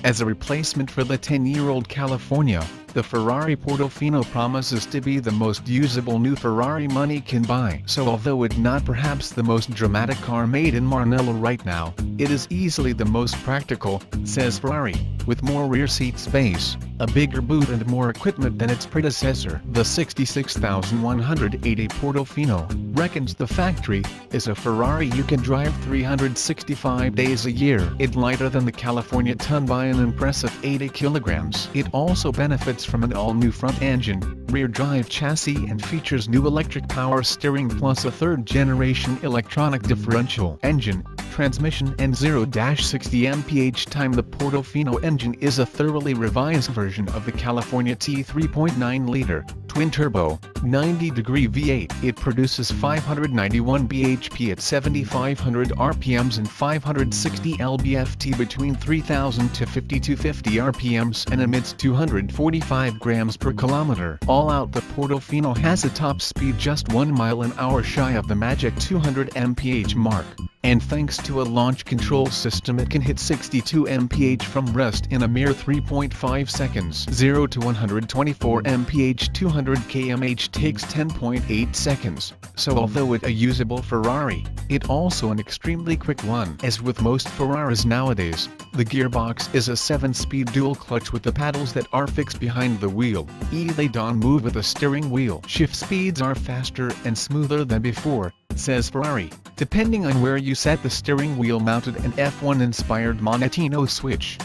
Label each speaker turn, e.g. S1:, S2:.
S1: As a replacement for the 10-year-old California, the Ferrari Portofino promises to be the most usable new Ferrari money can buy. So although it's not perhaps the most dramatic car made in Maranello right now, it is easily the most practical, says Ferrari, with more rear seat space, a bigger boot and more equipment than its predecessor. The 66,180 Portofino, reckons the factory, is a Ferrari you can drive 365 days a year. It's lighter than the California Ton by an impressive 80 kilograms. It also benefits from an all-new front engine, rear drive chassis and features new electric power steering plus a third-generation electronic differential engine, transmission and 0-60 mph time. The Portofino engine is a thoroughly revised version of the California T 3.9-liter, twin-turbo, 90-degree V8. It produces 591 bhp at 7,500 RPMs and 560 lb-ft between 3,000 to 5,250 RPMs and emits 245 grams per kilometer. All out, the Portofino has a top speed just 1 mile an hour shy of the magic 200 mph mark. And thanks to a launch control system it can hit 62 mph from rest in a mere 3.5 seconds. 0 to 124 mph 200 km/h takes 10.8 seconds, so although it a usable Ferrari, it also an extremely quick one. As with most Ferraris nowadays, the gearbox is a 7-speed dual clutch with the paddles that are fixed behind the wheel. They don't move with the steering wheel. Shift speeds are faster and smoother than before, says Ferrari, depending on where you set the steering wheel. Mounted an F1-inspired manettino switch.